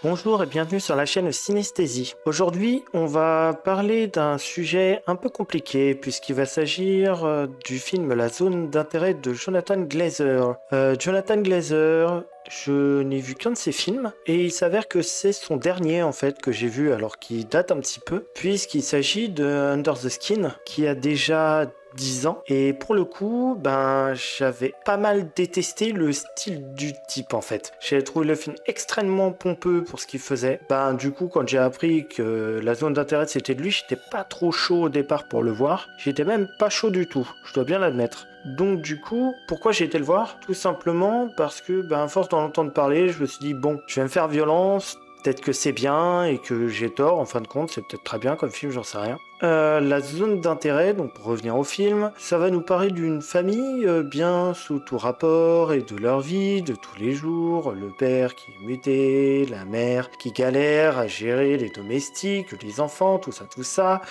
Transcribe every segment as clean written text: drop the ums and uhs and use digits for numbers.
Bonjour et bienvenue sur la chaîne Synesthésie. Aujourd'hui, on va parler d'un sujet un peu compliqué puisqu'il va s'agir du film La Zone d'intérêt de Jonathan Glazer. Jonathan Glazer, je n'ai vu qu'un de ses films et il s'avère que c'est son dernier en fait que j'ai vu alors qu'il date un petit peu puisqu'il s'agit de Under the Skin qui a déjà 10 ans et pour le coup j'avais pas mal détesté le style du type en fait. J'ai trouvé le film extrêmement pompeux pour ce qu'il faisait. Du coup quand j'ai appris que La Zone d'intérêt c'était de lui, j'étais pas trop chaud au départ pour le voir. J'étais même pas chaud du tout, je dois bien l'admettre. Donc du coup, pourquoi j'ai été le voir? Tout simplement parce que à force d'en entendre parler, je me suis dit bon, je vais me faire violence, peut-être que c'est bien et que j'ai tort, en fin de compte, c'est peut-être très bien comme film, j'en sais rien. La zone d'intérêt, donc pour revenir au film, ça va nous parler d'une famille bien sous tout rapport et de leur vie de tous les jours. Le père qui est muté, la mère qui galère à gérer les domestiques, les enfants, tout ça.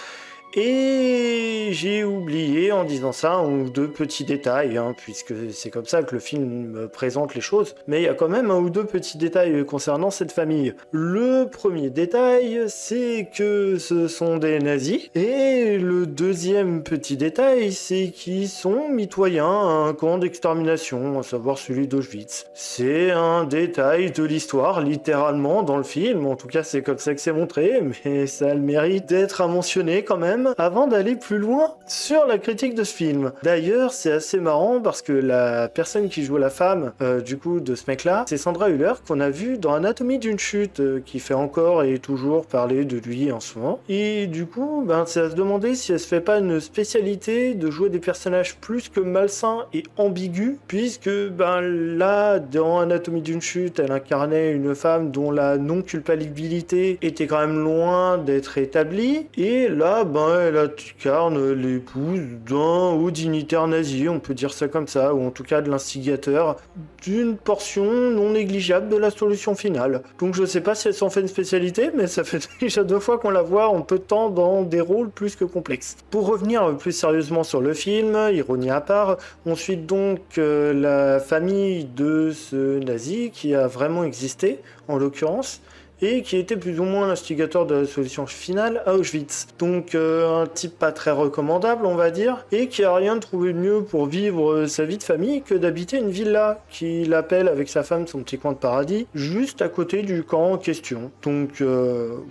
Et j'ai oublié en disant ça un ou deux petits détails, puisque c'est comme ça que le film me présente les choses. Mais il y a quand même un ou deux petits détails concernant cette famille. Le premier détail, c'est que ce sont des nazis. Et le deuxième petit détail, c'est qu'ils sont mitoyens à un camp d'extermination, à savoir celui d'Auschwitz. C'est un détail de l'histoire, littéralement, dans le film. En tout cas, c'est comme ça que c'est montré, mais ça a le mérite d'être à mentionner quand même. Avant d'aller plus loin sur la critique de ce film. D'ailleurs, c'est assez marrant parce que la personne qui joue la femme du coup de ce mec-là, c'est Sandra Hüller qu'on a vu dans Anatomie d'une chute qui fait encore et toujours parler de lui en ce moment. Et du coup, c'est à se demander si elle se fait pas une spécialité de jouer des personnages plus que malsains et ambigus, puisque là, dans Anatomie d'une chute, elle incarnait une femme dont la non-culpabilité était quand même loin d'être établie, et là, elle incarne l'épouse d'un haut dignitaire nazi, on peut dire ça comme ça, ou en tout cas de l'instigateur d'une portion non négligeable de la solution finale. Donc je sais pas si elle s'en fait une spécialité, mais ça fait déjà 2 fois qu'on la voit en peu de temps dans des rôles plus que complexes. Pour revenir plus sérieusement sur le film, ironie à part, on suit donc la famille de ce nazi qui a vraiment existé, en l'occurrence, et qui était plus ou moins l'instigateur de la solution finale à Auschwitz. Donc un type pas très recommandable, on va dire, et qui a rien trouvé de mieux pour vivre sa vie de famille que d'habiter une villa qu'il appelle avec sa femme son petit coin de paradis, juste à côté du camp en question. Donc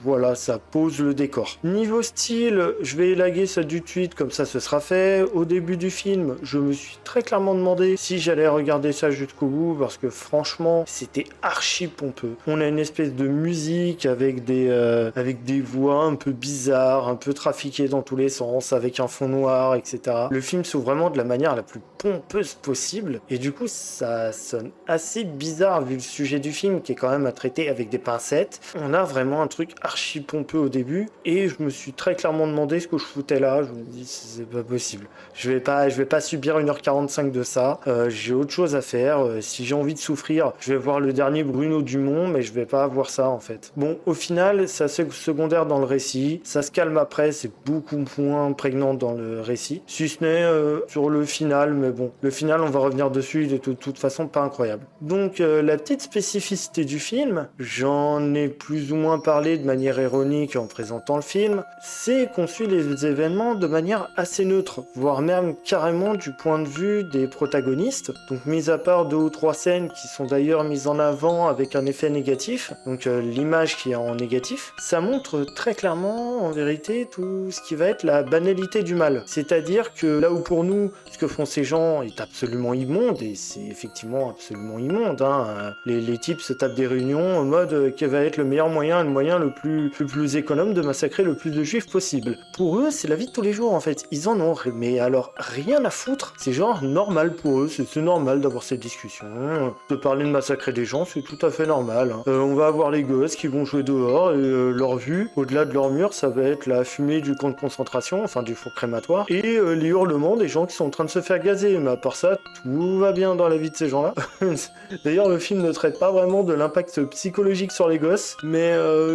voilà, ça pose le décor. Niveau style, je vais élaguer ça du tweet, comme ça ce sera fait. Au début du film, je me suis très clairement demandé si j'allais regarder ça jusqu'au bout, parce que franchement, c'était archi pompeux. On a une espèce de musique avec des voix un peu bizarres, un peu trafiquées dans tous les sens, avec un fond noir, etc. Le film s'ouvre vraiment de la manière la plus pompeuse possible, et du coup ça sonne assez bizarre vu le sujet du film qui est quand même à traiter avec des pincettes. On a vraiment un truc archi pompeux au début, et je me suis très clairement demandé ce que je foutais là. Je me dis c'est pas possible. Je vais pas subir 1h45 de ça. J'ai autre chose à faire. Si j'ai envie de souffrir, je vais voir le dernier Bruno Dumont, mais je vais pas voir ça en fait. Bon, au final, c'est assez secondaire dans le récit. Ça se calme après, c'est beaucoup moins prégnant dans le récit. Si ce n'est sur le final, mais bon, le final, on va revenir dessus, il est de toute façon pas incroyable. Donc, la petite spécificité du film, j'en ai plus ou moins parlé de manière ironique en présentant le film, c'est qu'on suit les événements de manière assez neutre, voire même carrément du point de vue des protagonistes. Donc, mis à part 2 ou 3 scènes qui sont d'ailleurs mises en avant avec un effet négatif, donc l'image qui est en négatif, ça montre très clairement en vérité tout ce qui va être la banalité du mal. C'est-à-dire que là où pour nous, ce que font ces gens est absolument immonde, et c'est effectivement absolument immonde, les types se tapent des réunions en mode quel va être le meilleur moyen, le plus économe de massacrer le plus de juifs possible. Pour eux, c'est la vie de tous les jours en fait, ils en ont, mais alors rien à foutre, c'est genre normal pour eux, c'est normal d'avoir cette discussion, de parler de massacrer des gens, c'est tout à fait normal. On va avoir les gosses qui vont jouer dehors, et leur vue, au-delà de leur mur, ça va être la fumée du camp de concentration, enfin du four crématoire, et les hurlements des gens qui sont en train de se faire gazer. Mais à part ça, tout va bien dans la vie de ces gens-là. D'ailleurs, le film ne traite pas vraiment de l'impact psychologique sur les gosses, mais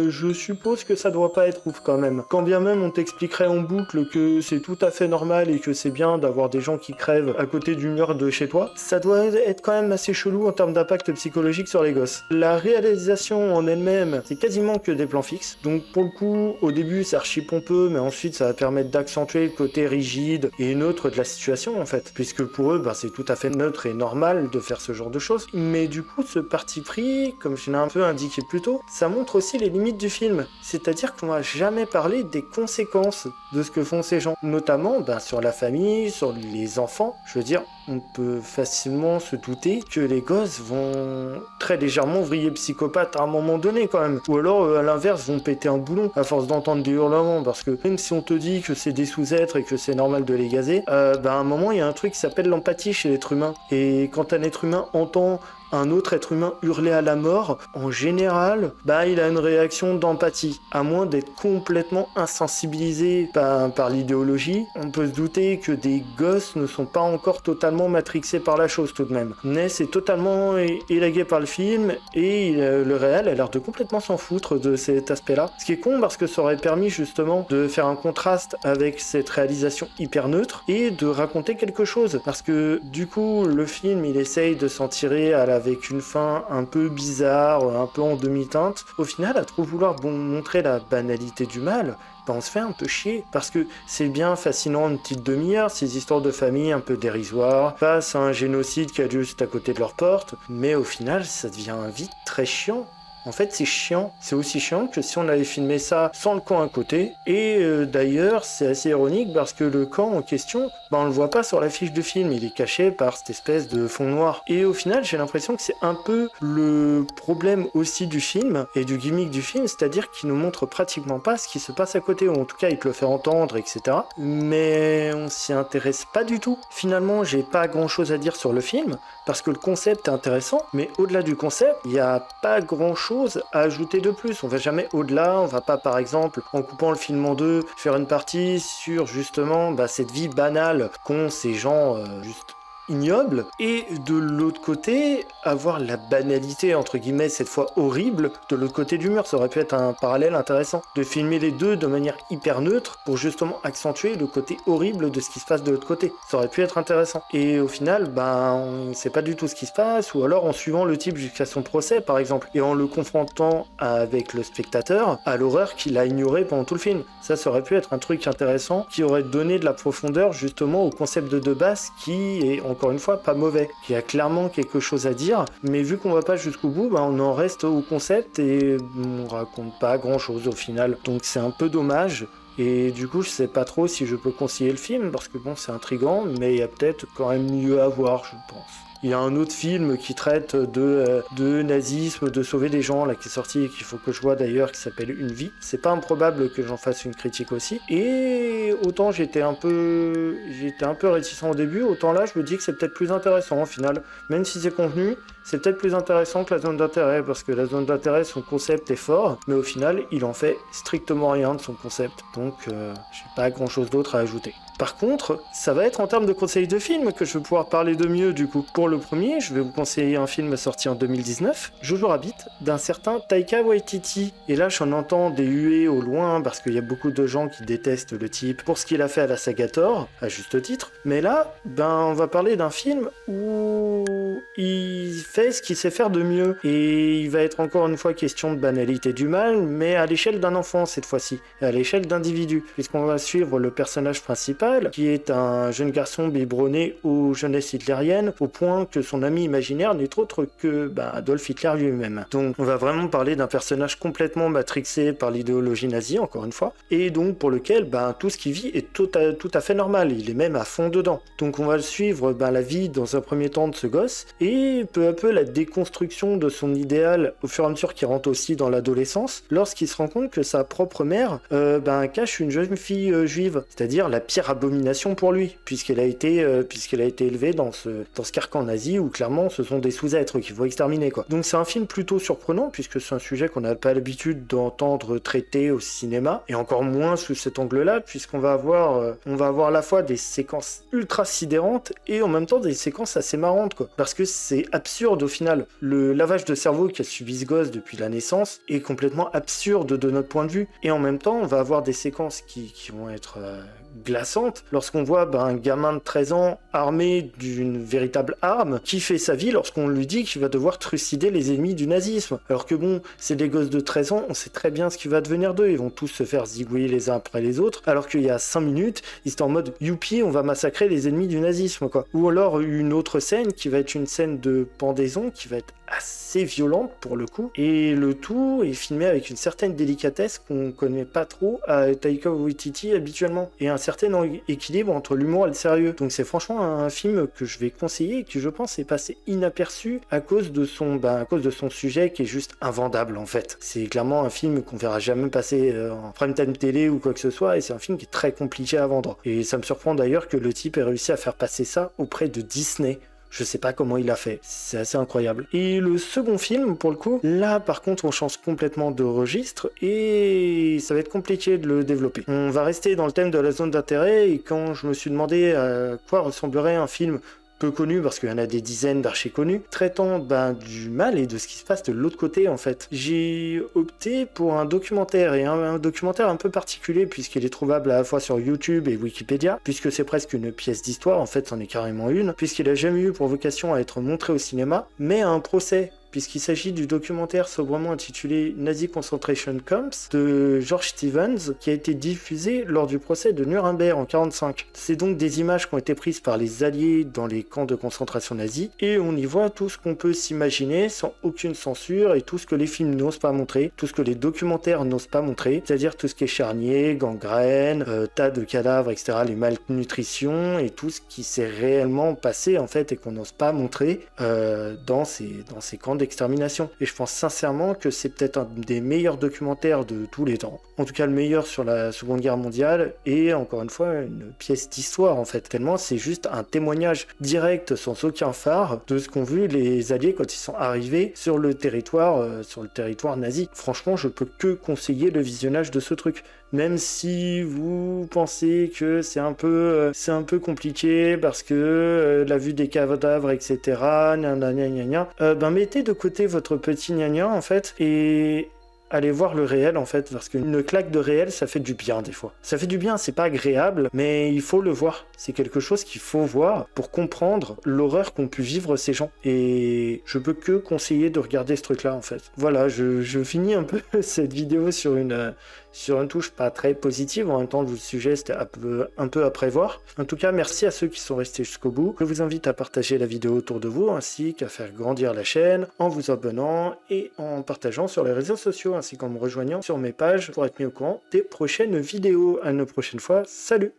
je suppose que ça doit pas être ouf quand même. Quand bien même on t'expliquerait en boucle que c'est tout à fait normal et que c'est bien d'avoir des gens qui crèvent à côté du mur de chez toi, ça doit être quand même assez chelou en termes d'impact psychologique sur les gosses. La réalisation en elle-même lui-même, c'est quasiment que des plans fixes. Donc pour le coup, au début c'est archi pompeux, mais ensuite ça va permettre d'accentuer le côté rigide et neutre de la situation en fait, puisque pour eux c'est tout à fait neutre et normal de faire ce genre de choses. Mais du coup ce parti pris, comme je l'ai un peu indiqué plus tôt, ça montre aussi les limites du film, c'est-à-dire qu'on va jamais parler des conséquences de ce que font ces gens, notamment sur la famille, sur les enfants. Je veux dire, on peut facilement se douter que les gosses vont très légèrement vriller psychopathe à un moment donné quand même, ou alors à l'inverse vont péter un boulon à force d'entendre des hurlements, parce que même si on te dit que c'est des sous-êtres et que c'est normal de les gazer, à un moment il y a un truc qui s'appelle l'empathie chez l'être humain, et quand un être humain entend un autre être humain hurler à la mort, en général, il a une réaction d'empathie. À moins d'être complètement insensibilisé par l'idéologie, on peut se douter que des gosses ne sont pas encore totalement matrixés par la chose tout de même. Ness est totalement élagué par le film et le réel a l'air de complètement s'en foutre de cet aspect-là. Ce qui est con parce que ça aurait permis justement de faire un contraste avec cette réalisation hyper neutre et de raconter quelque chose. Parce que du coup, le film, il essaye de s'en tirer avec une fin un peu bizarre, un peu en demi-teinte. Au final, à trop vouloir montrer la banalité du mal, on se fait un peu chier, parce que c'est bien fascinant une petite demi-heure, ces histoires de famille un peu dérisoires, face à un génocide qui a lieu juste à côté de leur porte, mais au final, ça devient vite très chiant. En fait, c'est chiant. C'est aussi chiant que si on avait filmé ça sans le camp à côté. Et d'ailleurs, c'est assez ironique parce que le camp en question, on le voit pas sur l'affiche de film. Il est caché par cette espèce de fond noir. Et au final, j'ai l'impression que c'est un peu le problème aussi du film et du gimmick du film, c'est-à-dire qu'il nous montre pratiquement pas ce qui se passe à côté, ou en tout cas, il te le fait entendre, etc. Mais on s'y intéresse pas du tout. Finalement, j'ai pas grand-chose à dire sur le film parce que le concept est intéressant, mais au-delà du concept, il y a pas grand-chose à ajouter de plus. On va jamais au-delà, on va pas par exemple en coupant le film en deux faire une partie sur justement cette vie banale qu'ont ces gens juste ignoble, et de l'autre côté avoir la banalité entre guillemets cette fois horrible de l'autre côté du mur. Ça aurait pu être un parallèle intéressant de filmer les deux de manière hyper neutre pour justement accentuer le côté horrible de ce qui se passe de l'autre côté. Ça aurait pu être intéressant, et au final on sait pas du tout ce qui se passe, ou alors en suivant le type jusqu'à son procès par exemple, et en le confrontant avec le spectateur à l'horreur qu'il a ignoré pendant tout le film. Ça aurait pu être un truc intéressant qui aurait donné de la profondeur justement au concept de Debasse, qui est encore une fois pas mauvais, qui a clairement quelque chose à dire, mais vu qu'on va pas jusqu'au bout, on en reste au concept et on raconte pas grand chose au final, donc c'est un peu dommage. Et du coup, je sais pas trop si je peux conseiller le film, parce que c'est intriguant, mais il y a peut-être quand même mieux à voir, je pense. Il y a un autre film qui traite de nazisme, de sauver des gens, là, qui est sorti et qu'il faut que je vois d'ailleurs, qui s'appelle Une vie. C'est pas improbable que j'en fasse une critique aussi. Et autant j'étais un peu réticent au début, autant là, je me dis que c'est peut-être plus intéressant au final. Même si c'est convenu, c'est peut-être plus intéressant que la zone d'intérêt, parce que la zone d'intérêt, son concept est fort, mais au final, il en fait strictement rien de son concept. Donc, j'ai pas grand-chose d'autre à ajouter. Par contre, ça va être en termes de conseils de films que je vais pouvoir parler de mieux du coup. Pour le premier, je vais vous conseiller un film sorti en 2019, Jojo Rabbit, d'un certain Taika Waititi. Et là, j'en entends des huées au loin parce qu'il y a beaucoup de gens qui détestent le type pour ce qu'il a fait à la saga Thor, à juste titre. Mais là, on va parler d'un film où il fait ce qu'il sait faire de mieux. Et il va être encore une fois question de banalité du mal, mais à l'échelle d'un enfant cette fois-ci, et à l'échelle d'individus, puisqu'on va suivre le personnage principal, qui est un jeune garçon biberonné aux jeunesses hitlériennes, au point que son ami imaginaire n'est autre que Adolf Hitler lui-même. Donc on va vraiment parler d'un personnage complètement matrixé par l'idéologie nazie, encore une fois, et donc pour lequel tout ce qu'il vit est tout à fait normal, il est même à fond dedans. Donc on va suivre la vie dans un premier temps de ce gosse, et peu à peu la déconstruction de son idéal au fur et à mesure qu'il rentre aussi dans l'adolescence, lorsqu'il se rend compte que sa propre mère cache une jeune fille juive, c'est-à-dire la pire abomination pour lui, puisqu'elle a été élevée dans ce carcan nazi où clairement ce sont des sous-êtres qu'il faut exterminer quoi. Donc c'est un film plutôt surprenant, puisque c'est un sujet qu'on n'a pas l'habitude d'entendre traiter au cinéma, et encore moins sous cet angle-là, puisqu'on va avoir à la fois des séquences ultra sidérantes et en même temps des séquences assez marrantes quoi, parce que c'est absurde au final. Le lavage de cerveau qu'a subi ce gosse depuis la naissance est complètement absurde de notre point de vue, et en même temps on va avoir des séquences qui vont être glaçantes, intéressante lorsqu'on voit un gamin de 13 ans armé d'une véritable arme qui fait sa vie lorsqu'on lui dit qu'il va devoir trucider les ennemis du nazisme. Alors que bon, c'est des gosses de 13 ans, on sait très bien ce qui va devenir d'eux, ils vont tous se faire zigouiller les uns après les autres, alors qu'il y a 5 minutes, ils étaient en mode youpi, on va massacrer les ennemis du nazisme, quoi. Ou alors une autre scène qui va être une scène de pendaison qui va être assez violente pour le coup, et le tout est filmé avec une certaine délicatesse qu'on connaît pas trop à Taika Waititi habituellement, et un certain équilibre entre l'humour et le sérieux. Donc c'est franchement un film que je vais conseiller et qui je pense est passé inaperçu à cause de son sujet qui est juste invendable en fait. C'est clairement un film qu'on verra jamais passer en prime time télé ou quoi que ce soit, et c'est un film qui est très compliqué à vendre. Et ça me surprend d'ailleurs que le type ait réussi à faire passer ça auprès de Disney. Je sais pas comment il a fait, c'est assez incroyable. Et le second film, pour le coup, là par contre on change complètement de registre et ça va être compliqué de le développer. On va rester dans le thème de la zone d'intérêt, et quand je me suis demandé à quoi ressemblerait un film peu connu, parce qu'il y en a des dizaines d'archi connus, traitant du mal et de ce qui se passe de l'autre côté en fait. J'ai opté pour un documentaire, et un documentaire un peu particulier puisqu'il est trouvable à la fois sur YouTube et Wikipédia, puisque c'est presque une pièce d'histoire, en fait c'en est carrément une, puisqu'il a jamais eu pour vocation à être montré au cinéma, mais à un procès, puisqu'il s'agit du documentaire sobrement intitulé Nazi Concentration Camps de George Stevens, qui a été diffusé lors du procès de Nuremberg en 1945. C'est donc des images qui ont été prises par les Alliés dans les camps de concentration nazis, et on y voit tout ce qu'on peut s'imaginer sans aucune censure, et tout ce que les films n'osent pas montrer, tout ce que les documentaires n'osent pas montrer, c'est-à-dire tout ce qui est charnier, gangrène, tas de cadavres, etc., les malnutritions, et tout ce qui s'est réellement passé en fait et qu'on n'ose pas montrer dans ces camps d'extermination. Et je pense sincèrement que c'est peut-être un des meilleurs documentaires de tous les temps. En tout cas le meilleur sur la Seconde Guerre mondiale, et encore une fois une pièce d'histoire en fait, tellement c'est juste un témoignage direct sans aucun phare de ce qu'ont vu les Alliés quand ils sont arrivés sur le territoire nazi. Franchement je peux que conseiller le visionnage de ce truc. Même si vous pensez que c'est un peu compliqué parce que la vue des cadavres, etc., mettez de côté votre petit gna en fait, et allez voir le réel en fait, parce qu'une claque de réel ça fait du bien des fois. Ça fait du bien, c'est pas agréable, mais il faut le voir. C'est quelque chose qu'il faut voir pour comprendre l'horreur qu'ont pu vivre ces gens. Et je peux que conseiller de regarder ce truc là en fait. Voilà, je finis un peu cette vidéo sur une touche pas très positive. En même temps le sujet c'était un peu à prévoir. En tout cas merci à ceux qui sont restés jusqu'au bout. Je vous invite à partager la vidéo autour de vous, ainsi qu'à faire grandir la chaîne en vous abonnant et en partageant sur les réseaux sociaux, ainsi qu'en me rejoignant sur mes pages pour être mis au courant des prochaines vidéos. À une prochaine fois, salut!